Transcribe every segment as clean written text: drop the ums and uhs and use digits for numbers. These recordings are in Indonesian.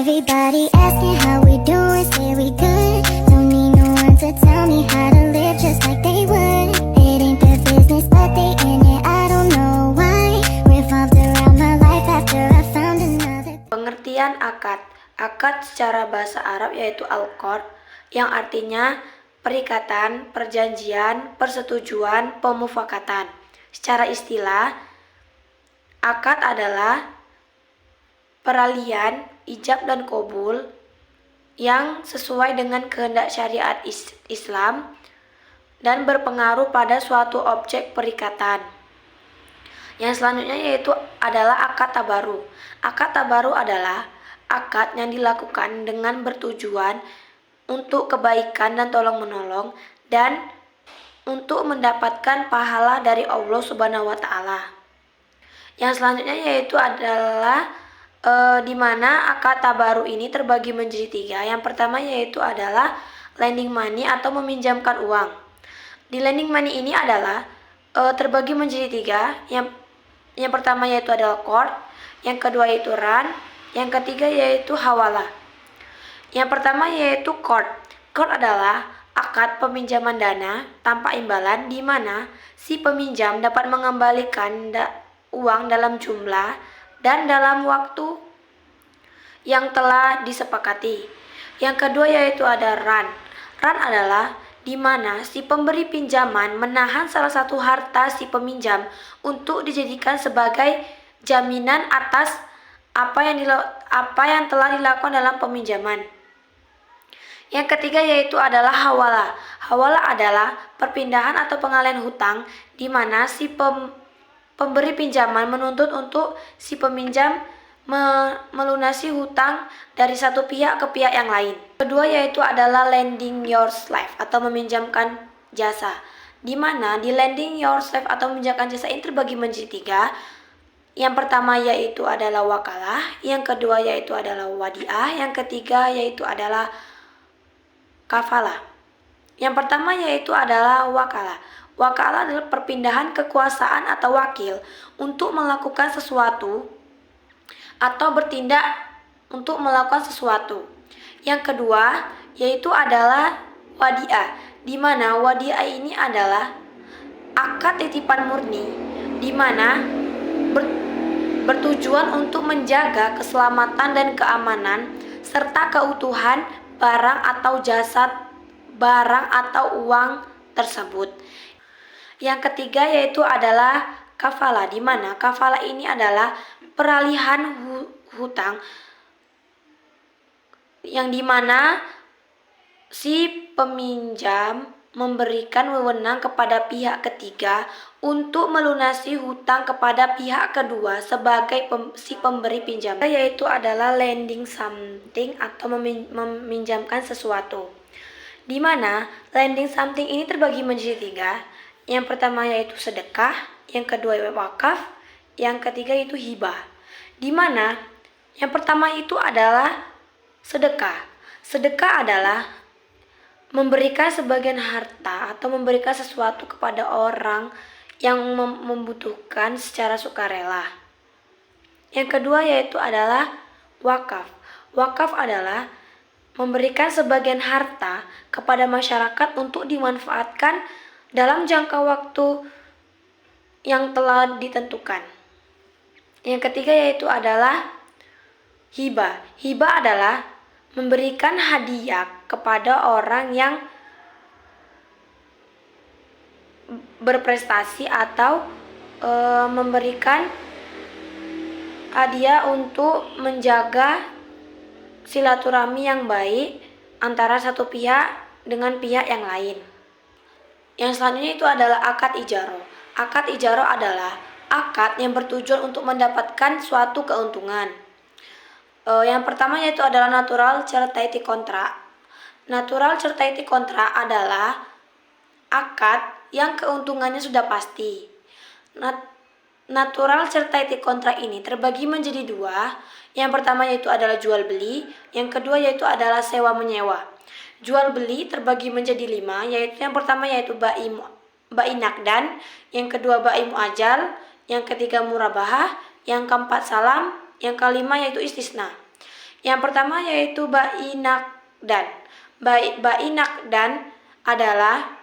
Everybody asking how we doing, say we good. Don't need no one to tell me how to live just like they would. It ain't their business, but they in it, I don't know why. Revolved around my life after I found another. Pengertian akad. Akad secara bahasa Arab yaitu al-qard, yang artinya perikatan, perjanjian, persetujuan, pemufakatan. Secara istilah, akad adalah peralihan, ijab dan qabul yang sesuai dengan kehendak syariat Islam dan berpengaruh pada suatu objek perikatan. Yang selanjutnya yaitu adalah akad tabaru. Akad tabaru adalah akad yang dilakukan dengan bertujuan untuk kebaikan dan tolong-menolong dan untuk mendapatkan pahala dari Allah Subhanahu wa taala. Yang selanjutnya yaitu adalah di mana akad tabaru ini terbagi menjadi 3. Yang pertama yaitu adalah lending money atau meminjamkan uang. Di lending money ini adalah terbagi menjadi 3. Yang pertama yaitu adalah qard, yang kedua yaitu ran, yang ketiga yaitu hawalah. Yang pertama yaitu qard. Qard adalah akad peminjaman dana tanpa imbalan di mana si peminjam dapat mengembalikan uang dalam jumlah dan dalam waktu yang telah disepakati. Yang kedua yaitu ada ran. Ran adalah di mana si pemberi pinjaman menahan salah satu harta si peminjam untuk dijadikan sebagai jaminan atas apa yang telah dilakukan dalam peminjaman. Yang ketiga yaitu adalah hawalah. Hawalah adalah perpindahan atau pengalihan hutang di mana si pemberi pinjaman menuntut untuk si peminjam melunasi hutang dari satu pihak ke pihak yang lain. Kedua yaitu adalah lending your slave atau meminjamkan jasa. Di mana di lending your slave atau meminjamkan jasa ini terbagi menjadi 3. Yang pertama yaitu adalah wakalah, yang kedua yaitu adalah wadiah, yang ketiga yaitu adalah kafalah. Yang pertama yaitu adalah wakalah. Wakalah adalah perpindahan kekuasaan atau wakil untuk melakukan sesuatu atau bertindak untuk melakukan sesuatu. Yang kedua yaitu adalah wadiah, di mana wadiah ini adalah akad titipan murni di mana bertujuan untuk menjaga keselamatan dan keamanan serta keutuhan barang atau jasad barang atau uang tersebut. Yang ketiga yaitu adalah kafalah, di mana kafalah ini adalah peralihan hutang yang dimana si peminjam memberikan wewenang kepada pihak ketiga untuk melunasi hutang kepada pihak kedua sebagai si pemberi pinjam, yaitu adalah lending something atau meminjamkan sesuatu. Di mana lending something ini terbagi menjadi 3. Yang pertama yaitu sedekah, yang kedua yaitu wakaf, yang ketiga yaitu hibah. Di mana yang pertama itu adalah sedekah. Sedekah adalah memberikan sebagian harta atau memberikan sesuatu kepada orang yang membutuhkan secara sukarela. Yang kedua yaitu adalah wakaf. Wakaf adalah memberikan sebagian harta kepada masyarakat untuk dimanfaatkan dalam jangka waktu yang telah ditentukan. Yang ketiga yaitu adalah hibah. Hibah adalah memberikan hadiah kepada orang yang berprestasi atau memberikan hadiah untuk menjaga silaturahmi yang baik antara satu pihak dengan pihak yang lain. Yang selanjutnya itu adalah akad ijaroh. Akad ijaroh adalah akad yang bertujuan untuk mendapatkan suatu keuntungan. Yang pertama yaitu adalah natural certiorari kontrak. Natural certiorari kontrak adalah akad yang keuntungannya sudah pasti. Natural certiorari kontrak ini terbagi menjadi 2. Yang pertama yaitu adalah jual beli, yang kedua yaitu adalah sewa menyewa. Jual beli terbagi menjadi 5, yaitu yang pertama yaitu bai nakdan, yang kedua bai muajal, yang ketiga murabahah, yang keempat salam, yang kelima yaitu istisna. Yang pertama yaitu bai nakdan. Bai nakdan adalah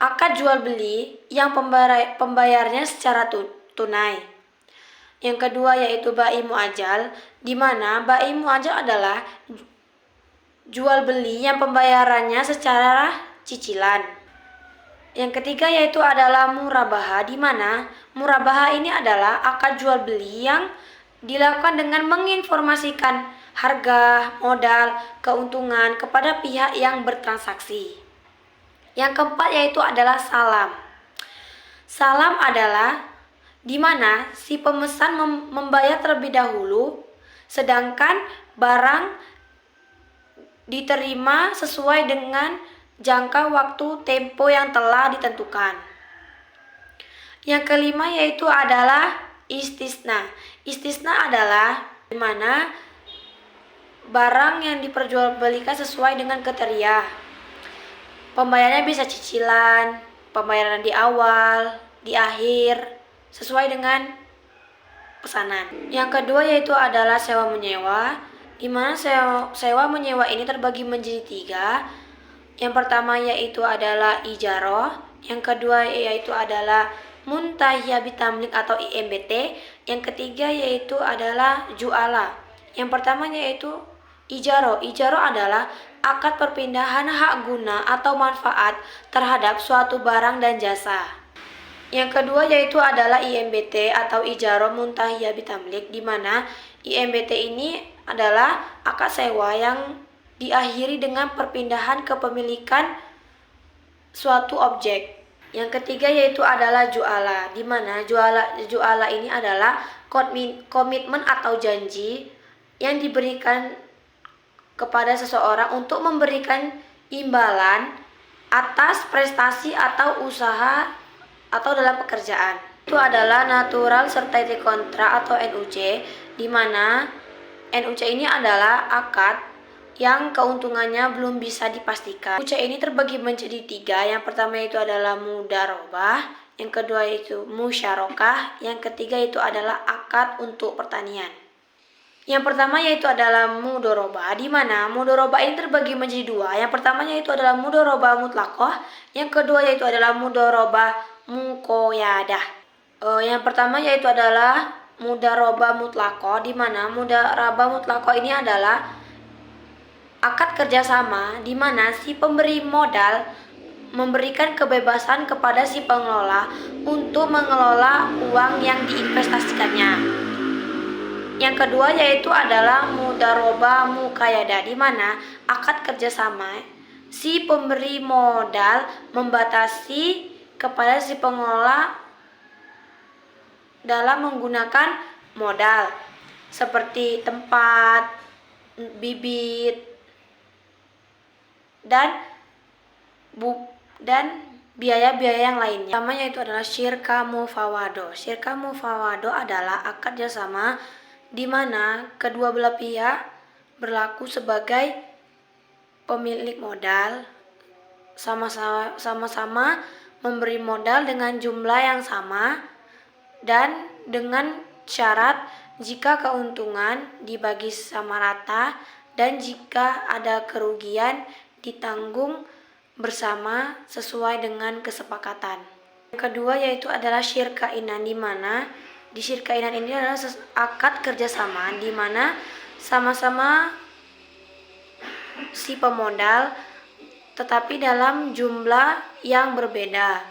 akad jual beli yang pembayarnya secara tunai. Yang kedua yaitu bai muajal, di mana bai muajal adalah jual beli yang pembayarannya secara cicilan. Yang ketiga yaitu adalah murabaha, di mana murabaha ini adalah akad jual beli yang dilakukan dengan menginformasikan harga, modal, keuntungan kepada pihak yang bertransaksi. Yang keempat yaitu adalah salam. Salam adalah di mana si pemesan membayar terlebih dahulu, sedangkan barang diterima sesuai dengan jangka waktu tempo yang telah ditentukan. Yang kelima yaitu adalah istisna. Istisna adalah di mana barang yang diperjualbelikan sesuai dengan kriteria. Pembayarannya bisa cicilan, pembayaran di awal, di akhir, sesuai dengan pesanan. Yang kedua yaitu adalah sewa menyewa, di mana sewa menyewa ini terbagi menjadi 3. Yang pertama yaitu adalah ijaroh, yang kedua yaitu adalah muntahiyah bitamlik atau IMBT, yang ketiga yaitu adalah juala. Yang pertama yaitu ijaroh. Ijaroh adalah akad perpindahan hak guna atau manfaat terhadap suatu barang dan jasa. Yang kedua yaitu adalah IMBT atau ijaroh muntahiyah bitamlik, di mana IMBT ini adalah akad sewa yang diakhiri dengan perpindahan kepemilikan suatu objek. Yang ketiga yaitu adalah juala, di mana juala ini adalah komitmen atau janji yang diberikan kepada seseorang untuk memberikan imbalan atas prestasi atau usaha atau dalam pekerjaan. Itu adalah natural certainty contract atau NUC, di mana NUC ini adalah akad yang keuntungannya belum bisa dipastikan. NUC ini terbagi menjadi 3. Yang pertama itu adalah mudarobah, yang kedua itu musyarakah, yang ketiga itu adalah akad untuk pertanian. Yang pertama yaitu adalah mudoroba, di mana mudoroba ini terbagi menjadi 2. Yang pertamanya itu adalah mudoroba mutlakoh, yang kedua yaitu adalah mudoroba mukoyadah. Yang pertama yaitu adalah mudaroba mutlakoh, di mana mudaroba mutlakoh ini adalah akad kerjasama di mana si pemberi modal memberikan kebebasan kepada si pengelola untuk mengelola uang yang diinvestasikannya. Yang kedua yaitu adalah mudaroba mukayada, di mana akad kerjasama si pemberi modal membatasi kepada si pengelola dalam menggunakan modal seperti tempat, bibit, dan biaya-biaya yang lainnya. Pertama yaitu adalah syirka mufawado. Syirka mufawado adalah akad kerjasama di mana kedua belah pihak berlaku sebagai pemilik modal, sama-sama memberi modal dengan jumlah yang sama dan dengan syarat jika keuntungan dibagi sama rata dan jika ada kerugian ditanggung bersama sesuai dengan kesepakatan. Yang kedua yaitu adalah syirka inan, di mana di syirka inan ini adalah akad kerjasama di mana sama-sama si pemodal tetapi dalam jumlah yang berbeda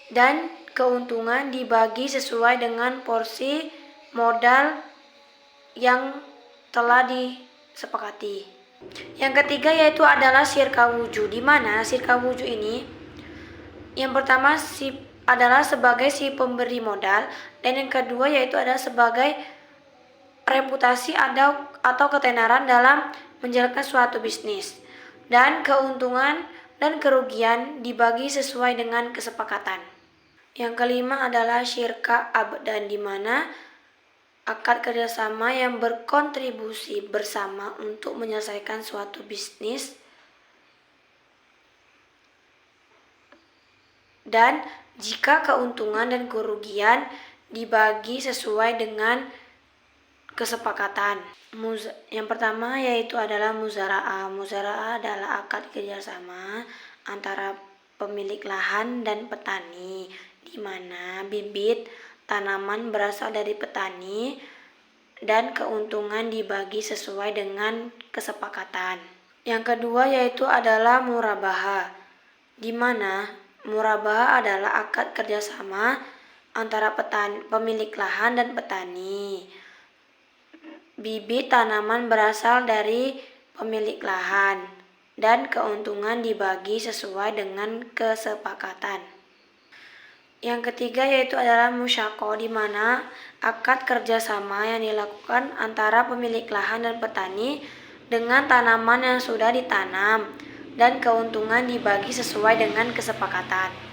dan keuntungan dibagi sesuai dengan porsi modal yang telah disepakati. Yang ketiga yaitu adalah syirka wujud, di mana syirka wujud ini yang pertama adalah sebagai si pemberi modal, dan yang kedua yaitu adalah sebagai reputasi atau ketenaran dalam menjalankan suatu bisnis, dan keuntungan dan kerugian dibagi sesuai dengan kesepakatan. Yang kelima adalah syirka abdan, di mana akad kerjasama yang berkontribusi bersama untuk menyelesaikan suatu bisnis dan jika keuntungan dan kerugian dibagi sesuai dengan kesepakatan. Yang pertama yaitu adalah muzara'ah. Muzara'ah adalah akad kerjasama antara pemilik lahan dan petani, di mana bibit tanaman berasal dari petani dan keuntungan dibagi sesuai dengan kesepakatan. Yang kedua yaitu adalah murabahah, di mana murabahah adalah akad kerjasama antara pemilik lahan dan petani. Bibit tanaman berasal dari pemilik lahan dan keuntungan dibagi sesuai dengan kesepakatan. Yang ketiga yaitu adalah musyaqah, di mana akad kerjasama yang dilakukan antara pemilik lahan dan petani dengan tanaman yang sudah ditanam dan keuntungan dibagi sesuai dengan kesepakatan.